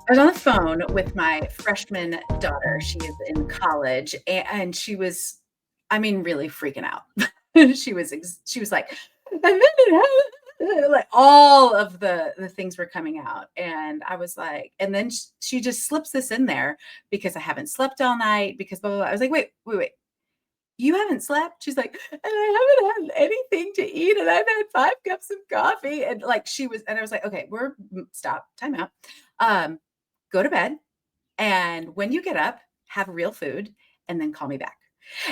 I was on the phone with my freshman daughter. She is in college, and she was, really freaking out. she was like, like all of the things were coming out, and I was like, and then she just slips this in there because I haven't slept all night because blah blah blah. I was like, wait. You haven't slept? She's like, and I haven't had anything to eat, and I've had 5 cups of coffee. And like and I was like, okay, stop, time out. Go to bed. And when you get up, have real food and then call me back.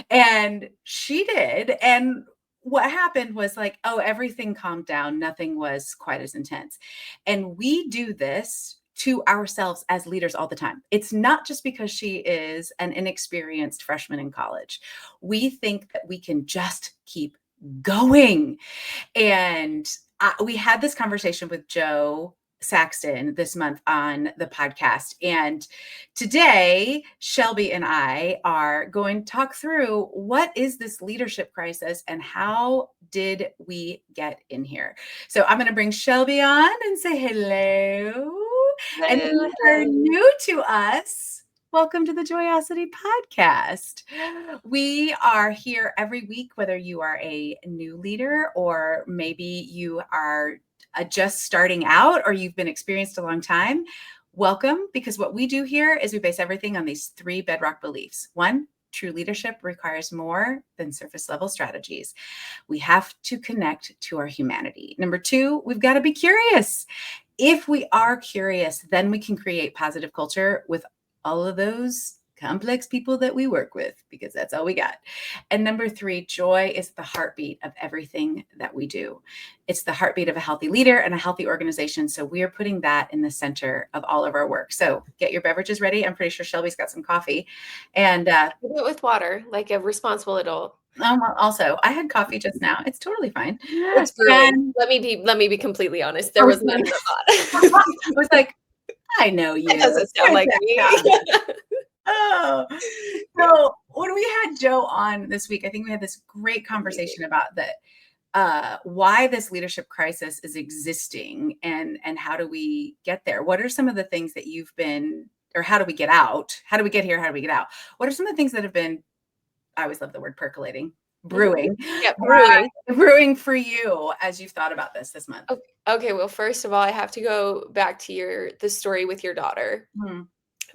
And she did. And what happened was like, oh, everything calmed down. Nothing was quite as intense. And we do this to ourselves as leaders all the time. It's not just because she is an inexperienced freshman in college. We think that we can just keep going. And we had this conversation with Jo Saxton this month on the podcast. And today, Shelby and I are going to talk through what is this leadership crisis and how did we get in here? So I'm going to bring Shelby on and say hello. And if you are new to us, welcome to the Joyosity Podcast. We are here every week, whether you are a new leader or maybe you are just starting out or you've been experienced a long time. Welcome, because what we do here is we base everything on these 3 bedrock beliefs. 1, true leadership requires more than surface level strategies. We have to connect to our humanity. Number 2, we've got to be curious. If we are curious, then we can create positive culture with all of those complex people that we work with, because that's all we got. And number 3, joy is the heartbeat of everything that we do. It's the heartbeat of a healthy leader and a healthy organization. So we are putting that in the center of all of our work. So get your beverages ready. I'm pretty sure Shelby's got some coffee. And do it with water, like a responsible adult. Also, I had coffee just now. It's totally fine. It's brewing. Let me be completely honest. There was none in the pot. I was like, I know you. It doesn't sound like me. Oh, so when we had Jo on this week, I think we had this great conversation about why this leadership crisis is existing and how do we get there? What are some of the things that you've been, or how do we get out? How do we get here? How do we get out? What are some of the things that have been, I always love the word percolating, brewing. Yeah, brewing. Brewing for you as you've thought about this month. Okay, well, first of all, I have to go back to the story with your daughter,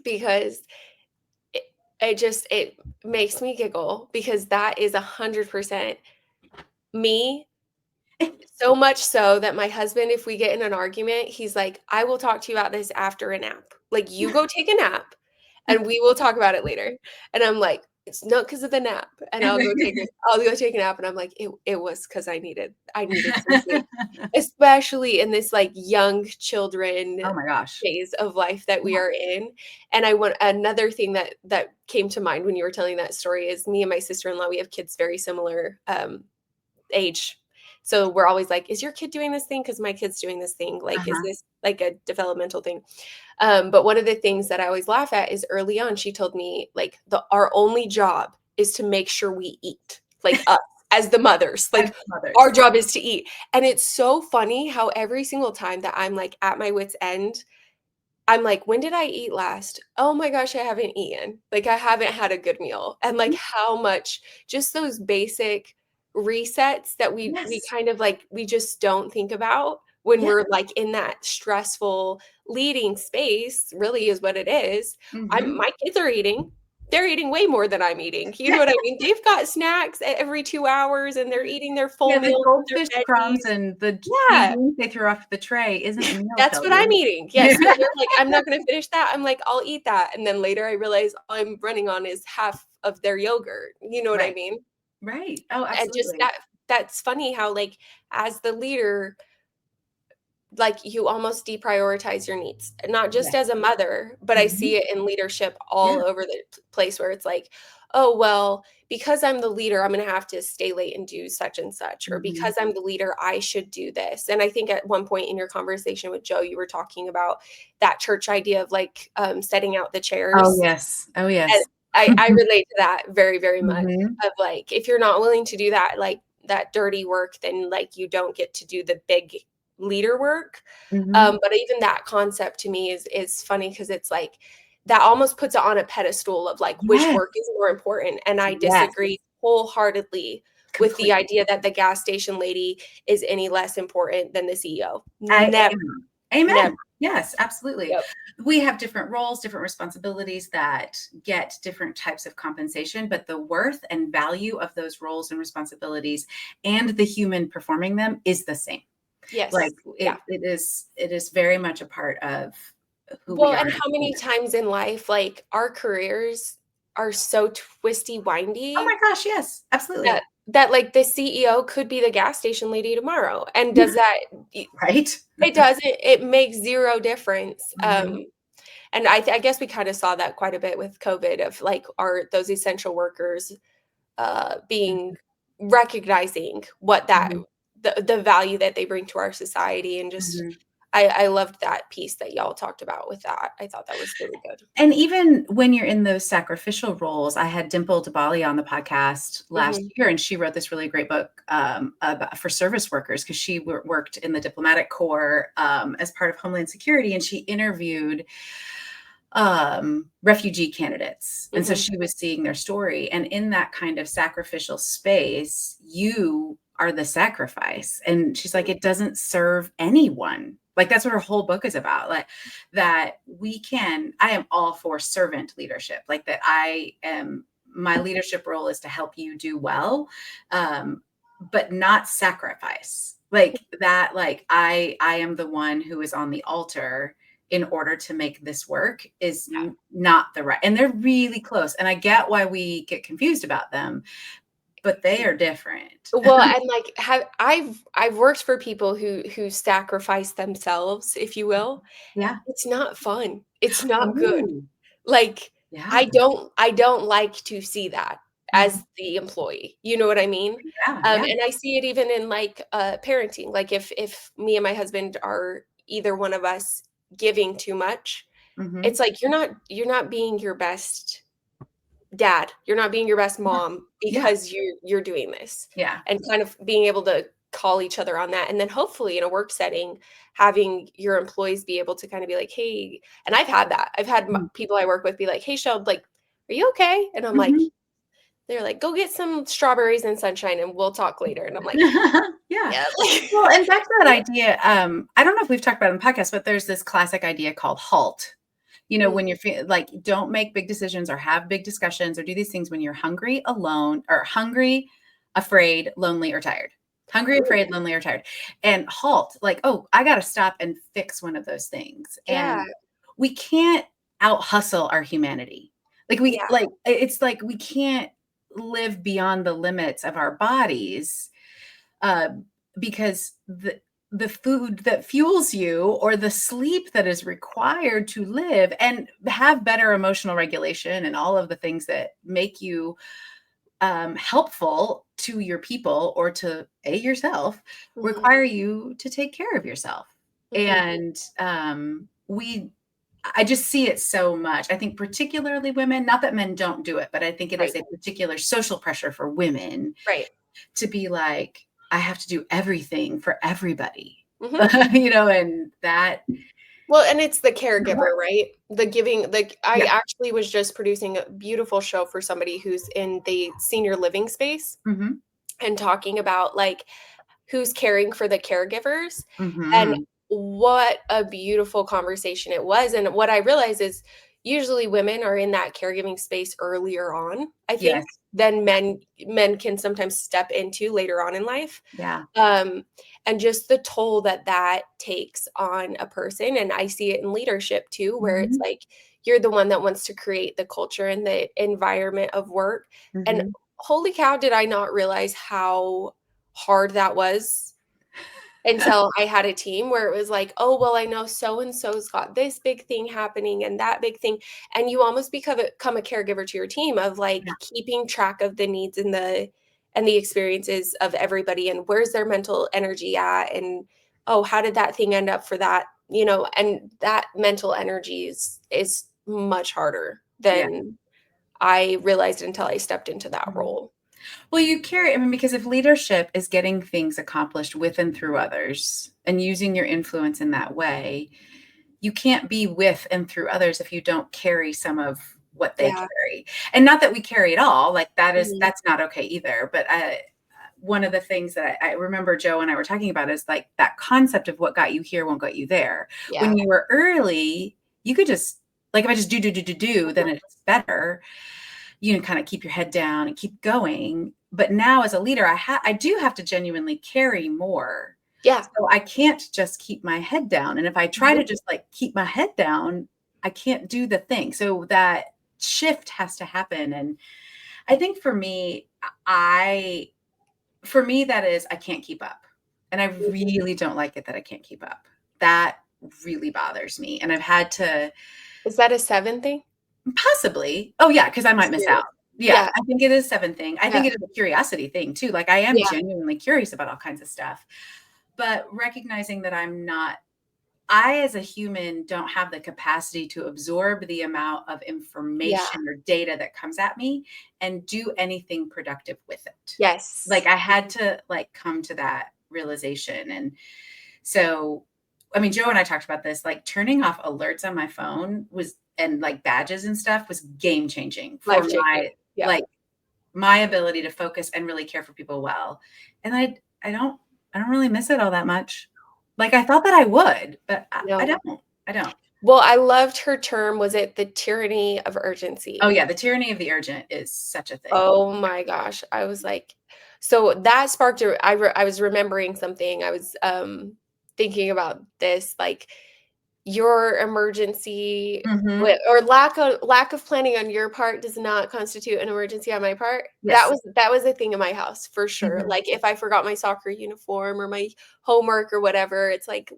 because it makes me giggle, because that is 100% me. So much so that my husband, if we get in an argument, he's like, I will talk to you about this after a nap. Like, you go take a nap and we will talk about it later. And I'm like, it's not because of the nap. And I'll go take a nap. And I'm like, it was because I needed some sleep, especially in this like young children oh my gosh phase of life that we are in. And another thing that came to mind when you were telling that story is me and my sister-in-law, we have kids very similar age. So we're always like, is your kid doing this thing? Because my kid's doing this thing. Like, is this like a developmental thing? But one of the things that I always laugh at is early on, she told me like our only job is to make sure we eat, like us as the mothers, like our job is to eat. And it's so funny how every single time that I'm like at my wit's end, I'm like, when did I eat last? Oh my gosh, I haven't eaten. Like, I haven't had a good meal. And like how much just those basic resets that we kind of like, we just don't think about when we're like in that stressful leading space, really is what it is. My kids are eating. They're eating way more than I'm eating. You know what I mean? They've got snacks every 2 hours and they're eating their full meal. The goldfish crumbs and the beans they threw off the tray isn't a meal. That's what I'm eating. Yes. So they're like, I'm not going to finish that. I'm like, I'll eat that. And then later I realize all I'm running on is half of their yogurt. You know what I mean? Right. Oh, absolutely. And just that's funny how like as the leader, like you almost deprioritize your needs, not just as a mother, but I see it in leadership all over the place where it's like, oh, well, because I'm the leader, I'm going to have to stay late and do such and such, or because I'm the leader, I should do this. And I think at one point in your conversation with Jo, you were talking about that church idea of like setting out the chairs. Oh, yes. Oh, yes. And I relate to that very, very much of like, if you're not willing to do that, like that dirty work, then like you don't get to do the big leader work. Mhm. But even that concept to me is funny because it's like that almost puts it on a pedestal of like which Yes, work is more important. And I yes, disagree wholeheartedly with the completely. idea that the gas station lady is any less important than the CEO. I Never, amen. Amen. never. Yes, absolutely. Yep. We have different roles, different responsibilities that get different types of compensation, but the worth and value of those roles and responsibilities and the human performing them is the same. Like Yes. Yeah. it is very much a part of who we Well, are and as how many leaders. times in life, like our careers are so twisty Oh my windy gosh, yes, absolutely. that like the CEO could be the gas station lady tomorrow. And does that Right? it doesn't it makes zero difference. Mhm, And I guess we kind of saw that quite a bit with COVID of like our those essential workers being mhm, recognizing what that mhm, the value that they bring to our society and just mhm. I loved that piece that y'all talked about with that. I thought that was really good. And even when you're in those sacrificial roles, I had Dimple Dabali on the podcast last Mhm, year, and she wrote this really great book for service workers because she worked in the diplomatic corps as part of Homeland Security, and she interviewed refugee candidates. And so mhm, she was seeing their story. And in that kind of sacrificial space, you are the sacrifice. And she's like, it doesn't serve anyone. Like that's what her whole book is about. Like that I am all for servant leadership. Like that my leadership role is to help you do well, but not sacrifice. Like that, like I am the one who is on the altar in order to make this work is yeah. not the right. And they're really close. And I get why we get confused about them, but they are different. Well, and like I've worked for people who sacrifice themselves, if you will. Yeah. It's not fun. It's not good. Oh, Like yeah. I don't like to see that Mhm. as the employee. You know what I mean? Yeah. Yeah. And I see it even in like parenting. Like if me and my husband are either one of us giving too much, Hmm. it's like you're not being your best dad. You're not being your best Yeah. mom Yeah. because you're doing this. Yeah. And kind of being able to call each other on that. And then hopefully in a work setting, having your employees be able to kind of be like, "Hey," and I've had that. I've had people I work with be like, "Hey, Shelby, like, are you okay?" And I'm like, Hmm. they're like, "Go get some strawberries and sunshine and we'll talk later." And I'm like, Yeah. "Yeah." Well, and back to that idea, I don't know if we've talked about it in the podcast, but there's this classic idea called HALT. When Mm, you're like, don't make big decisions or have big discussions or do these things when you're hungry, alone, or hungry, afraid, lonely, or tired. Hungry, ooh, afraid, lonely, or tired. And HALT, like, oh, I got to stop and fix one of those things. yeah, And we can't out hustle our humanity. yeah, It's like we can't live beyond the limits of our bodies uh, because the food that fuels you or the sleep that is required to live and have better emotional regulation and all of the things that make you helpful to your people or to yourself mhm, require you to take care of yourself. mhm, And I just see it so much. I think particularly women, not that men don't do it, but I think it is right, a particular social pressure for women right, to be like, I have to do everything for everybody, mhm. and that Well, and it's the doesn't work. caregiver, right? The giving like, I Yeah. actually was just producing a beautiful show for somebody who's in the senior living space Mhm. and talking about, like, who's caring for the caregivers, and Mhm. what a beautiful conversation it was, and what I realized is usually women are in that caregiving space earlier on, I think, Yes. than Yeah. men can sometimes step into later on in life. Yeah. Um, and just the toll that that takes on a person, and I see it in leadership too, where it's Mhm. like you're the one that wants to create the culture and the environment of work, and Mhm. holy cow, did I not realize how hard that was until I had a team where it was like, "Oh, well, I know so and so's got this big thing happening and that big thing," and you almost become a caregiver to your team of, like, Yeah. keeping track of the needs and the experiences of everybody and where's their mental energy at, and, "Oh, how did that thing end up for that?" And that mental energy is much harder Yeah. than I realized until I stepped into that Mhm. role. Well, you carry, I mean, because if leadership is getting things accomplished with and through others and using your influence in that way, you can't be with and through others if you don't carry some of what they Yeah. carry. And not that we carry it all, like Mhm. that's not okay either. But one of the things that I remember Jo and I were talking about is like that concept of what got you here won't get you there. Yeah. When you were early, you could just, like, if I just do, then Mhm. it's better. You know, kind of keep your head down and keep going. But now as a leader, I do have to genuinely carry more. Yeah. So I can't just keep my head down. And if I try to Mhm. just like keep my head down, I can't do the thing. So that shift has to happen. And I think I for me that is I can't keep up. And I Mhm. really don't like it that I can't keep up. That really bothers me. And I've had to Is that a 7 thing? possibly. Oh, yeah, because I might Just miss curious. out. Yeah, Yeah. I think it is 7 thing. I Yeah. think it is a curiosity thing too. Like, I am Yeah. genuinely curious about all kinds of stuff, but recognizing that I, as a human, don't have the capacity to absorb the amount of Yeah. information or data that comes at me and do anything productive with it. Like, Yes. I had to, like, come to that realization, and so, I mean, Jo and I talked about this, like turning off alerts on my phone was and like badges and stuff was game changing for Life-changing. Yeah. like my ability to focus and really care for people well. And I don't really miss it all that much. Like I thought that I would, but I No. don't. I don't. Well, I loved her term, was it the tyranny of Oh urgency? yeah, the tyranny of the urgent is such a thing. Oh my gosh. I was like so that sparked a I was remembering something. I was, thinking about this, like, your emergency Mhm. or lack of planning on your part does not constitute an emergency on my part. Yes. That was a thing in my house for sure. Mhm. Like, if I forgot my soccer uniform or my homework or whatever, it's like,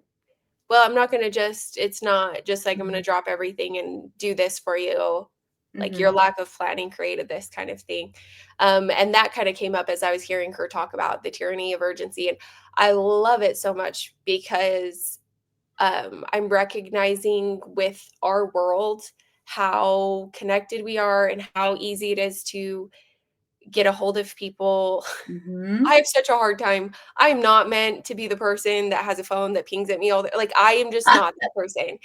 well, I'm not gonna just it's not just like I'm gonna Mhm. drop everything and do this for you. Like, your Mhm. lack of planning created this kind of thing. And that kinda came up as I was hearing her talk about the tyranny of urgency, and I love it so much because, I'm recognizing with our world how connected we are and how easy it is to get a hold of people. I Mhm. have such a hard time. I am not meant to be the person that has a phone that pings at me all the like, I am just not that person.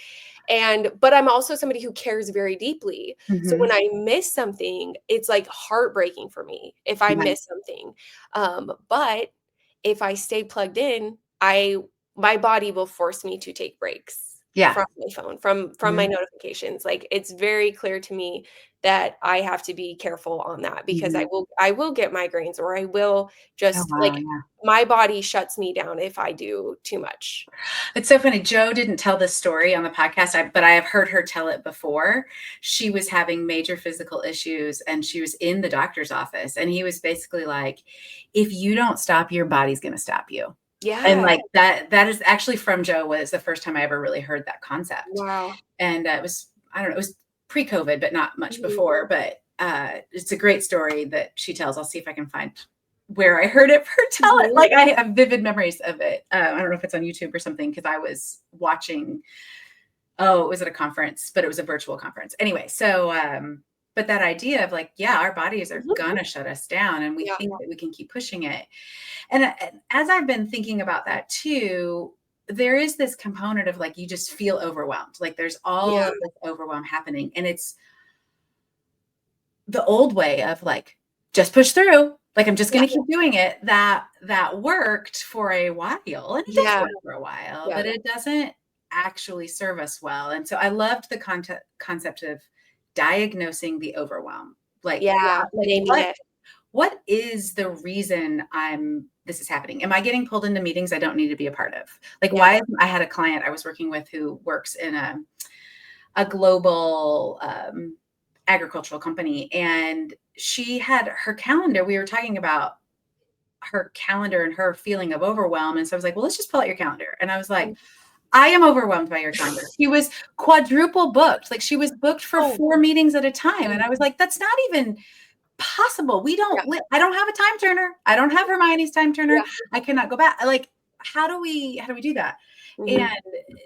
But I'm also somebody who cares very deeply. So when Mhm. I miss something, it's, like, heartbreaking for me if I Right. miss something. But if I stay plugged in, I my body will force me to take breaks Yeah. from my phone, from my Mhm. notifications. Like, it's very clear to me that I have to be careful on that because Mhm. I will get migraines or I will Oh just wow, like, yeah. my body shuts me down if I do too much. It's so funny. Jo didn't tell this story on the podcast, but I have heard her tell it before. She was having major physical issues and she was in the doctor's office. And he was basically like, if you don't stop, your body's going to stop you. And Yeah. like that is actually from Jo, was the first time I ever really heard that concept. Wow. And it was, I don't know, it was pre COVID, but not much Mhm. before. But it's a great story that she tells. I'll see if I can find where I heard it for tell it. Mhm. Like I have vivid memories of it. I don't know if it's on YouTube or something because I was watching. Oh, it was at a conference, but it was a virtual conference. Anyway, so but that idea of like, yeah, our bodies are Mhm. gonna shut us down, and we Yeah. think that we can keep pushing it. And as I've been thinking about that too, there is this component of like you just feel overwhelmed. Like there's all Yeah. of this overwhelm happening, and it's the old way of like just push through, like I'm just Yeah. going to keep doing it, that worked for a while, and it does Yeah. work for a while, Yeah. but it doesn't actually serve us well. And so I loved the concept of diagnosing the overwhelm. Yeah. Like Naming it. what is the reason this is happening? Am I getting pulled into meetings I don't need to be a part of? Like Yeah. I had a client I was working with who works in a global agricultural company, and she had her calendar. We were talking about her calendar and her feeling of overwhelm. And so I was like, well, let's just pull out your calendar. And I was like, Mhm. I am overwhelmed by your calendar. She was quadruple booked. Like she was booked for Oh. 4 meetings at a time. And Mhm. I was like, that's not even possible. Yeah. I don't have a time turner. I don't have Hermione's time turner. Yeah. I cannot go back. Like, how do we do that? And Mhm.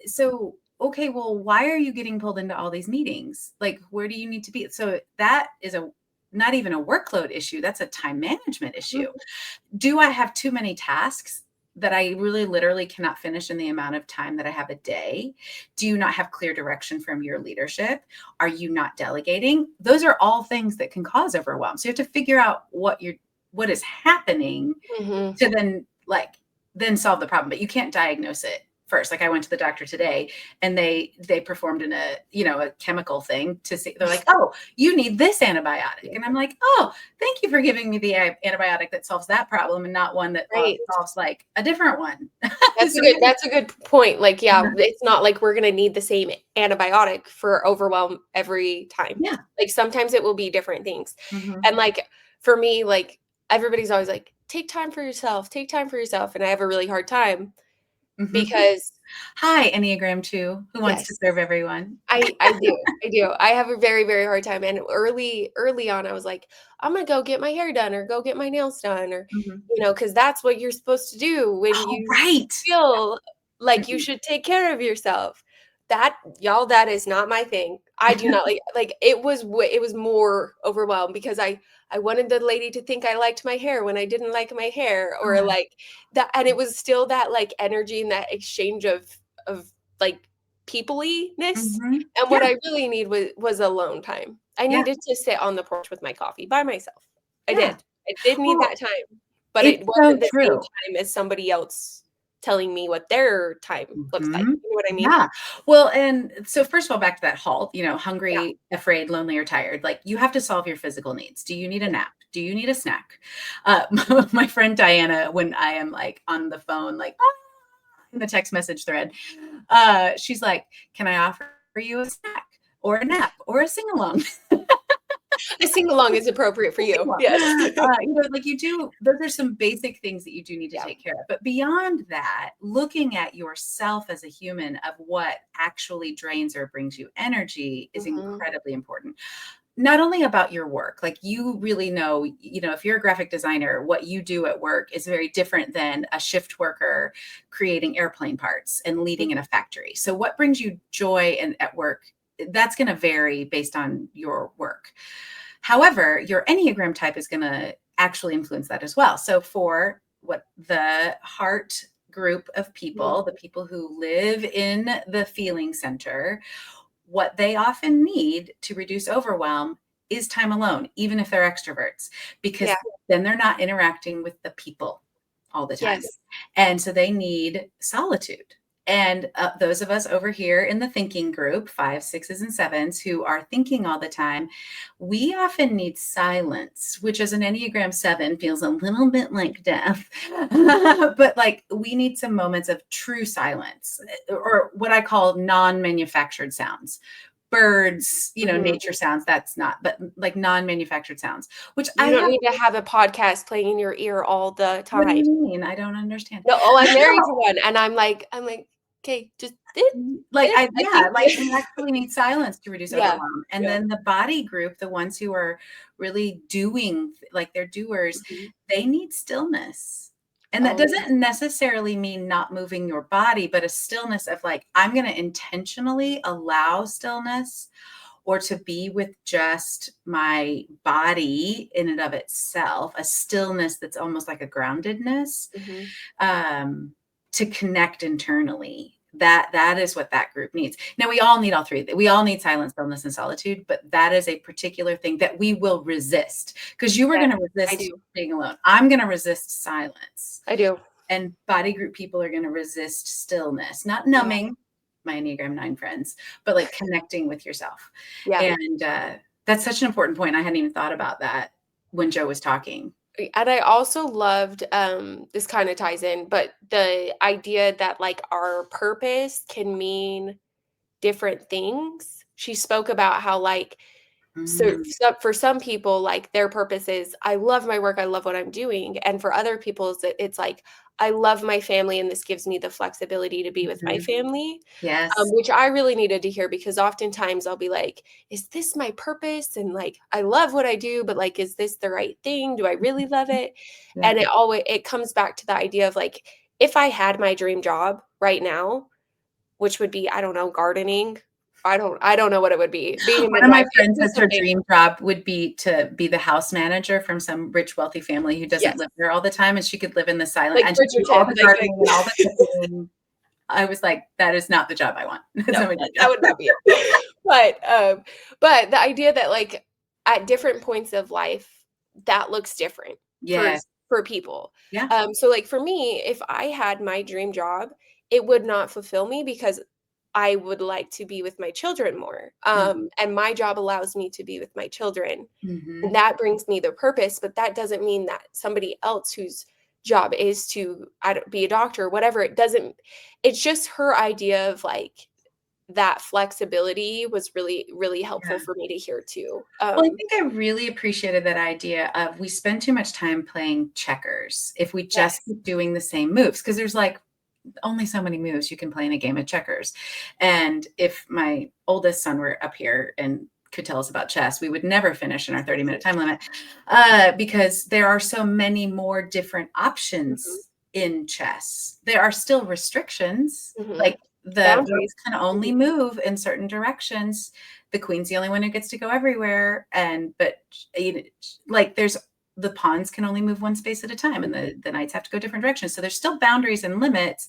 so, okay, well, why are you getting pulled into all these meetings? Like, where do you need to be? So not even a workload issue. That's a time management issue. Mhm. Do I have too many tasks that I really literally cannot finish in the amount of time that I have a day? Do you not have clear direction from your leadership? Are you not delegating? Those are all things that can cause overwhelm. So you have to figure out what is happening Mhm. to then solve the problem. But you can't diagnose it first. Like I went to the doctor today and they performed a chemical thing to see, they're like, oh, you need this antibiotic. And I'm like, oh, thank you for giving me the antibiotic that solves that problem and not one that Right. solves like a different one. That's a good point. Like, yeah, it's not like we're gonna need the same antibiotic for overwhelm every time. Yeah. Like, sometimes it will be different things. Mhm. And, like, for me, like, everybody's always like, "Take time for yourself, take time for yourself," and I have a really hard time Mhm. because Hi, Enneagram 2, who wants to yes. serve everyone. I do. I have a very, very hard time, and early on, I was like, "I'm gonna go get my hair done or go get my nails done," or, Mhm. because that's what you're supposed to do when Oh, you right. feel like you Mhm. should take care of yourself. That is not my thing. I do not like, it was more overwhelmed because I wanted the lady to think I liked my hair when I didn't like my hair or, Oh. like, that and it was still that, like, energy and that exchange of, like, people-y-ness, Mhm. and what Yeah, I really need was alone time. I yeah, needed to sit on the porch with my coffee by myself. I yeah. did. I did need Well, that time, but it's it so wasn't the same true. time as somebody else telling me what their time looks like. Mhm. You know what I mean? Yeah. Well, and so first of all, back to that HALT, Yeah. hungry, afraid, lonely, or tired. Like you have to solve your physical needs. Do you need a Yeah. nap? Do you need a snack? My friend Diana, when I am like on the phone, like in the text message thread, she's like, "Can I offer you a snack or a nap or a sing along?" A sing-along is appropriate for you. Yes. Like those are some basic things that you do need to Yeah. take care of. But beyond that, looking at yourself as a human of what actually drains or brings you energy is Mhm. incredibly important. Not only about your work, like you really know, if you're a graphic designer, what you do at work is very different than a shift worker creating airplane parts and leading in a factory. So what brings you joy at work, that's going to vary based on your work. However, your Enneagram type is going to actually influence that as well. So for what the heart group of Mhm. people, the people who live in the feeling center, what they often need to reduce overwhelm is time alone, even if they're extroverts, because Yeah. then they're not interacting with the people all the time. Yes. And so they need solitude. And those of us over here in the thinking group, 5s, 6s, and 7s, who are thinking all the time, we often need silence, which as an Enneagram 7 feels a little bit like death. But like we need some moments of true silence, or what I call non-manufactured sounds. Birds, Mhm. nature sounds, that's not, but like non-manufactured sounds, which I You don't have. need to have a podcast playing in your ear all the What do time. you mean? I don't understand. No, oh, I'm married to one, and I'm like, "'Kay, just this, Like, this, I think." like, we actually need silence to reduce Yeah. overwhelm, and Yeah. then the body group, the ones who are really doing, like, they're doers, Mhm. they need stillness, and that Oh, doesn't necessarily mean not moving your body, but a stillness of, like, I'm gonna intentionally allow stillness or to be with just my body in and of itself, a stillness that's almost like a groundedness, mhm. um, to connect internally. That is what that group needs. Now we all need all three. We all need silence, stillness, and solitude, but that is a particular thing that we will resist because you were Yes, going to I resist do. being alone. I'm going to resist silence, I do. and body group people are going to resist stillness, not Yeah. numbing, my Enneagram 9 friends, but like connecting with yourself. Yeah. And that's such an important point. I hadn't even thought about that when Joe was talking. And I also loved, this kinda ties in, but the idea that, like, our purpose can mean different things. She spoke about how, like, Mm, for some people, like, their purpose is, "I love my work, I love what I'm doing," and for other people, it's like, "I love my family, and this gives me the flexibility to be with my mhm. family," Yes. which I really needed to hear because oftentimes I'll be like, "Is this my purpose?" And, like, "I love what I do, but, like, is this the right thing? Do I really love it?" Yeah. And it comes back to the idea of, like, if I had my dream job right now, which would be, I don't know, gardening, I don't know what it would be. Being a One of my midwife, friends it's says her something. dream job would be to be the house manager from some rich, wealthy family who doesn't Yes. live there all the time, and she could live in the silent Like and just do all Bridgerton, the like gardening and all the cooking. I was like, that is not the job I want. That's no, not my dream that job. would not be it. But the idea that like at different points of life, that looks different Yeah. for people. Yeah. So like for me, if I had my dream job, it would not fulfill me because I would like to be with my children more. And my job allows me to be with my children. Mm-hmm. And that brings me the purpose, but that doesn't mean that somebody else whose job is to be a doctor, whatever, it's just her idea of like that flexibility was really, really helpful for me to hear too. Well, I think I really appreciated that idea of we spend too much time playing checkers if we just Yes. keep doing the same moves, because there's like only so many moves you can play in a game of checkers. And if my oldest son were up here and could tell us about chess, we would never finish in our 30-minute time limit, because there are so many more different options in chess. There are still restrictions, like the rooks can only move in certain directions. The queen's the only one who gets to go everywhere. But like there's the pawns can only move one space at a time, and the knights have to go different directions. So there's still boundaries and limits,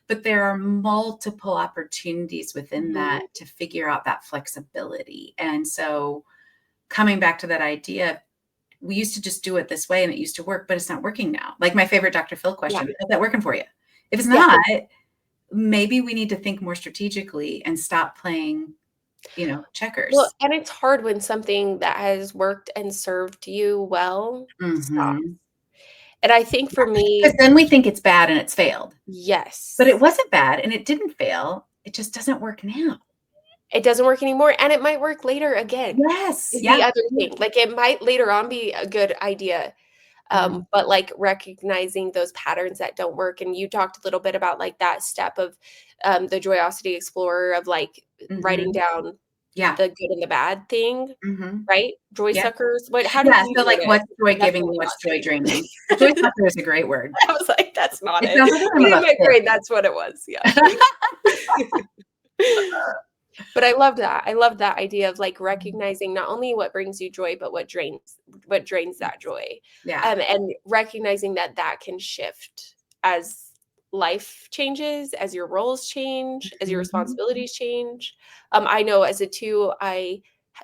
but there are multiple opportunities within that to figure out that flexibility. And so coming back to that idea, we used to just do it this way and it used to work, but it's not working now. Like my favorite Dr. Phil question, is that working for you? If it's not, maybe we need to think more strategically and stop playing, checkers. Well, and it's hard when something that has worked and served you well stops. And I think for me, because then we think it's bad and it's failed. Yes. But it wasn't bad and it didn't fail. It just doesn't work now. It doesn't work anymore, and it might work later again. Yes. Is the other thing. Like it might later on be a good idea. But like recognizing those patterns that don't work. And you talked a little bit about like that step of the Joyosity Explorer of like writing down the good and the bad thing, right? Joy suckers. How do you so like it? what's joy giving and what's joy draining? Joy sucker is a great word. I was like, that's not it. Sounds like In my brain, that's what it was. Yeah. But I love that. I love that idea of like recognizing not only what brings you joy, but what drains that joy. Yeah. And recognizing that can shift as life changes, as your roles change, as your responsibilities change. I know as a 2, I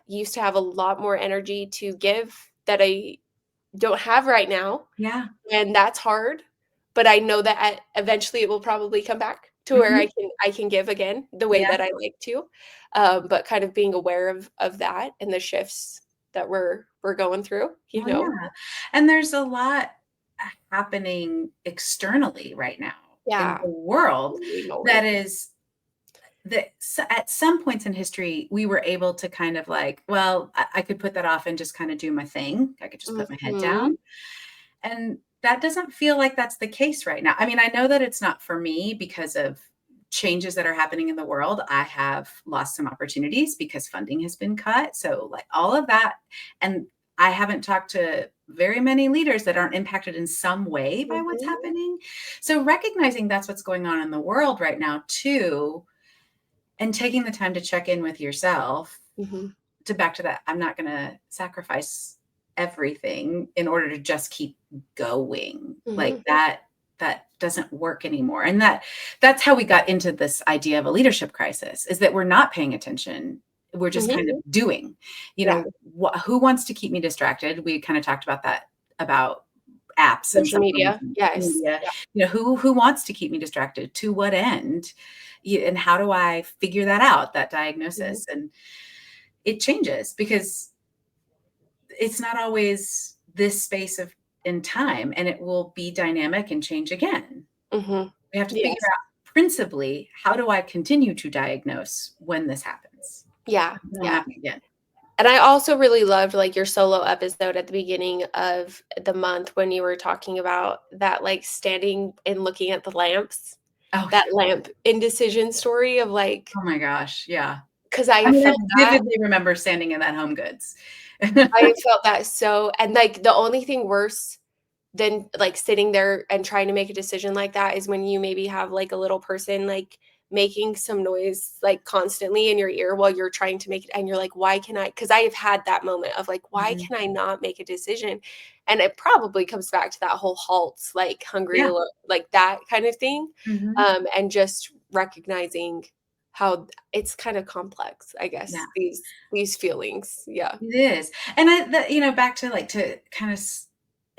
used to have a lot more energy to give that I don't have right now. Yeah. And that's hard, but I know that eventually it will probably come back to where I can give again the way that I like to. But kind of being aware of that and the shifts that we're going through, Yeah. And there's a lot happening externally right now in the world that is that at some points in history, we were able to kind of like, well, I could put that off and just kind of do my thing. I could just put my head down. And that doesn't feel like that's the case right now. I mean, I know that it's not for me because of changes that are happening in the world. I have lost some opportunities because funding has been cut. So like all of that. And I haven't talked to very many leaders that aren't impacted in some way by what's happening. So recognizing that's what's going on in the world right now too, and taking the time to check in with yourself, to back to that, I'm not going to sacrifice everything in order to just keep going. Like that doesn't work anymore. And that's how we got into this idea of a leadership crisis, is that we're not paying attention. We're just kind of doing, who wants to keep me distracted? We kind of talked about that, about apps, social media. Who wants to keep me distracted? To what end? And how do I figure that out, that diagnosis? And it changes because it's not always this space in time, and it will be dynamic and change again. We have to figure out principally, how do I continue to diagnose when this happens? Happen again. And I also really loved like your solo episode at the beginning of the month when you were talking about that, like standing and looking at the lamps. That lamp indecision story of like, oh my gosh, yeah. Because I vividly remember standing in that Home Goods. I felt that so, and like the only thing worse than like sitting there and trying to make a decision like that is when you maybe have like a little person like making some noise like constantly in your ear while you're trying to make it, and you're like, why can I, because I have had that moment of like, why Mhm. can I not make a decision? And it probably comes back to that whole HALT, like hungry, Yeah. like that kind of thing. Mhm. And just recognizing how it's kind of complex, I Yeah. guess, these feelings. Yeah. It is. And back to like to kind of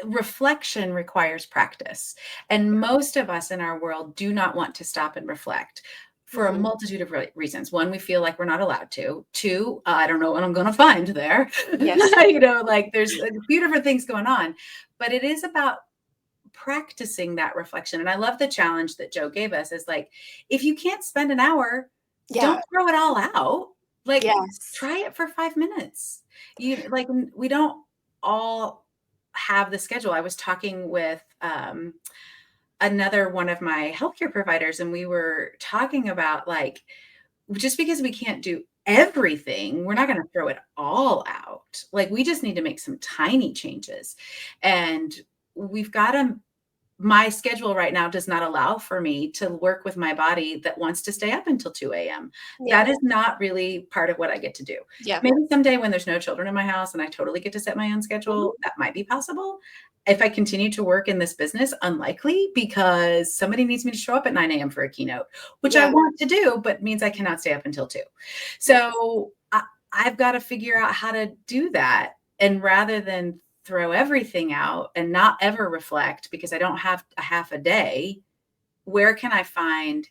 reflection requires practice. And most of us in our world do not want to stop and reflect for a Mhm. multitude of reasons. One, we feel like we're not allowed to. Two, I don't know what I'm going to find there. Yes. Like there's a few different things going on, but it is about practicing that reflection. And I love the challenge that Jo gave us is like, if you can't spend an hour, Yeah. don't throw it all out. Like Yes. try it for 5 minutes. We don't all have the schedule. I was talking with another one of my healthcare providers, and we were talking about like, just because we can't do everything, we're not going to throw it all out. Like we just need to make some tiny changes. And we've got to my schedule right now does not allow for me to work with my body that wants to stay up until 2 a.m. Yeah. That is not really part of what I get to do. Yeah. Maybe someday when there's no children in my house and I totally get to set my own schedule, that might be possible. If I continue to work in this business, unlikely, because somebody needs me to show up at 9 a.m. for a keynote, which I Yeah. want to do, but means I cannot stay up until 2. So I've got to figure out how to do that. And rather than throw everything out and not ever reflect because I don't have a half a day, where can I find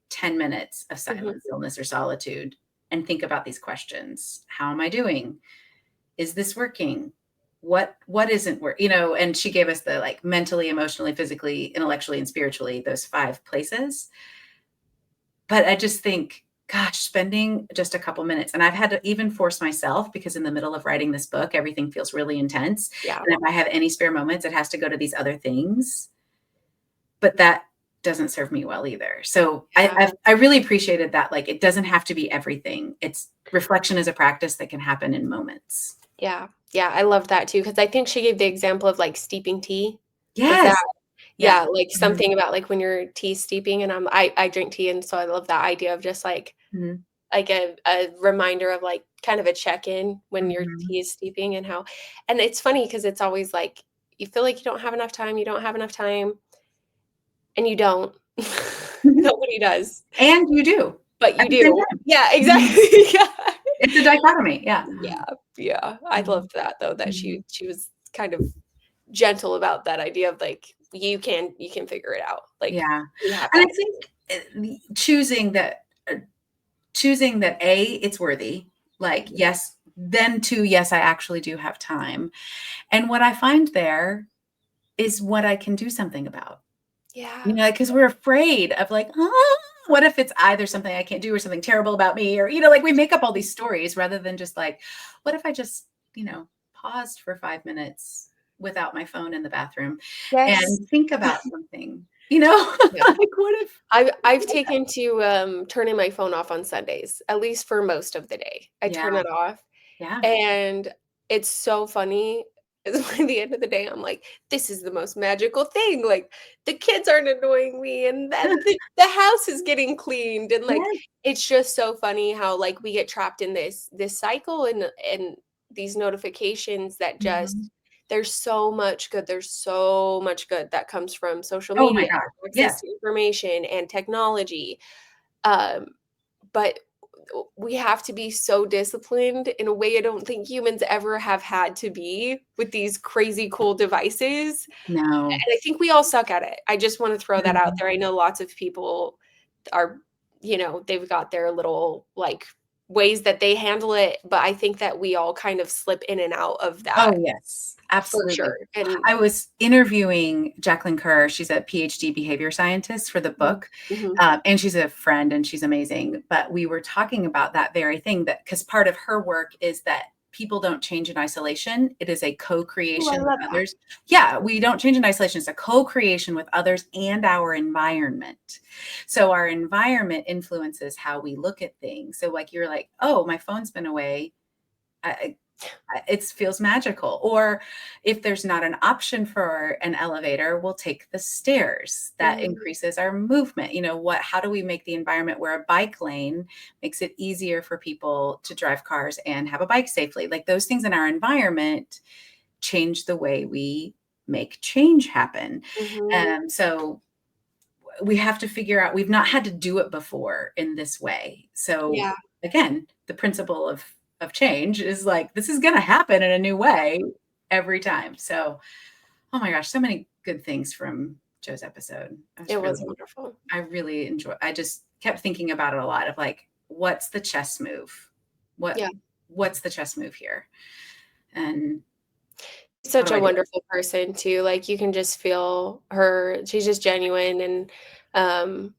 10 minutes of Mhm. silence, stillness, or solitude and think about these questions? How am I doing? Is this working? What isn't working? And she gave us the like mentally, emotionally, physically, intellectually, and spiritually, those 5 places. But I just think, gosh, spending just a couple minutes, and I've had to even force myself because in the middle of writing this book, everything feels really intense. Yeah. And if I have any spare moments, it has to go to these other things. But that doesn't serve me well either. So Yeah. I really appreciated that. Like, it doesn't have to be everything. It's reflection is a practice that can happen in moments. Yeah. Yeah. I love that too, because I think she gave the example of like steeping tea. Was that, Yes. Yeah. yeah, like Mhm. something about like when your tea steeping, and I drink tea, and so I love that idea of just Mhm. like a reminder of like kind of a check-in when your Mhm. tea is steeping, and it's funny because it's always like you feel like you don't have enough time, and you don't. Mhm. Nobody does, And you do but at you the same do. time. Yeah, Mhm. exactly. Yeah. It's a dichotomy. Yeah. Yeah, yeah. I Mhm. loved that though, that Mhm. she was kind of gentle about that idea of like, you can figure it out. Like, Yeah. we have And I that. think choosing that A, it's worthy. Like, yes, then two, yes, I actually do have time. And what I find there is what I can do something about. Yeah. Because we're afraid of like, what if it's either something I can't do or something terrible about me? Or, like we make up all these stories rather than just like, what if I just, paused for 5 minutes without my phone in the bathroom Yes. and think about something, Yeah. like what if, I've taken to, turning my phone off on Sundays, at least for most of the day. I yeah, turn it off, yeah, and it's so funny, 'cause by the end of the day, I'm like, "This is the most magical thing." Like, the kids aren't annoying me, and then the house is getting cleaned, and, like, yes. it's just so funny how, like, we get trapped in this cycle and these notifications that Mhm. just there's so much good that comes from social Oh my media, God. access Yes. to information and technology, um, but we have to be so disciplined in a way I don't think humans ever have had to be with these crazy cool devices, No. and I think we all suck at it. I just wanna throw that out Mhm. there. I know lots of people are, they've got their little, like, ways that they handle it, but I think that we all kind of slip in and out of that Oh, yes, for absolutely. sure, and I was interviewing Jacqueline Kerr. She's a PhD behavior scientist for the Mhm, book, mhm. and she's a friend and she's amazing. But we were talking about that very thing that because part of her work is that people don't change in isolation. It is a Ooh, I co-creation with love that. others. Yeah, we don't change in isolation. It's a co-creation with others and our environment. So our environment influences how we look at things. So like you're like, oh, my phone's been away. It feels magical. Or if there's not an option for an elevator, we'll take the stairs. That increases our movement. How do we make the environment where a bike lane makes it easier for people to drive cars and have a bike safely? Like those things in our environment change the way we make change happen. So we have to figure out, we've not had to do it before in this way. So again, the principle of change is like, this is going to happen in a new way every time. So, oh my gosh, so many good things from Jo's episode. It was wonderful. I really enjoyed. I just kept thinking about it a lot of like, what's the chess move? What's the chess move here? And such a wonderful person too. Like you can just feel her. She's just genuine. And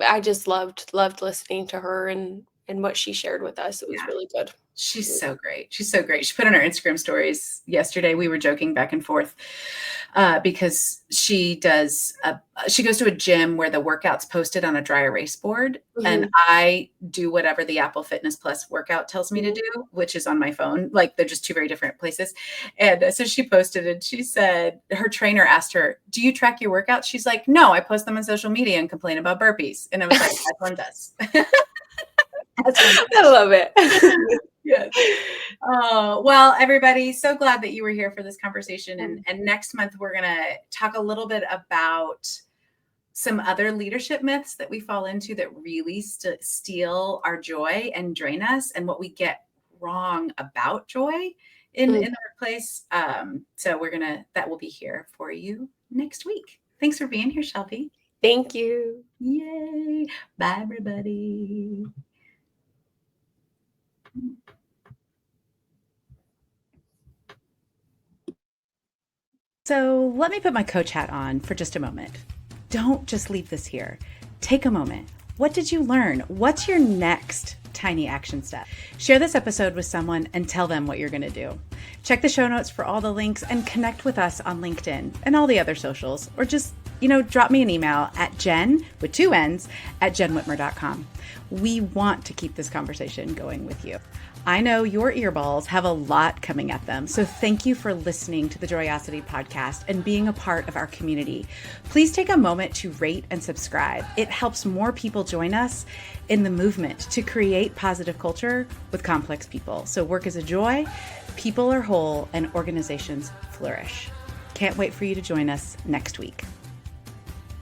I just loved listening to her and what she shared with us. It was really good. She's so great. She's so great. She put on her Instagram stories yesterday. We were joking back and forth because she goes to a gym where the workout's posted on a dry erase board. And I do whatever the Apple Fitness Plus workout tells me to do, which is on my phone. Like they're just two very different places. And so she posted and she said, her trainer asked her, do you track your workouts? She's like, no, I post them on social media and complain about burpees. And I was like, that one does. I love it. Yes. Oh, well, everybody, so glad that you were here for this conversation. And next month, we're going to talk a little bit about some other leadership myths that we fall into that really steal our joy and drain us, and what we get wrong about joy in the workplace. So that will be here for you next week. Thanks for being here, Shelby. Thank you. Yay. Bye, everybody. So let me put my coach hat on for just a moment. Don't just leave this here. Take a moment. What did you learn? What's your next tiny action step? Share this episode with someone and tell them what you're going to do. Check the show notes for all the links and connect with us on LinkedIn and all the other socials, or just, drop me an email at Jenn with 2 N's at jennwhitmer.com. We want to keep this conversation going with you. I know your earballs have a lot coming at them, so thank you for listening to the Joyosity podcast and being a part of our community. Please take a moment to rate and subscribe. It helps more people join us in the movement to create positive culture with complex people. So work is a joy, people are whole, and organizations flourish. Can't wait for you to join us next week.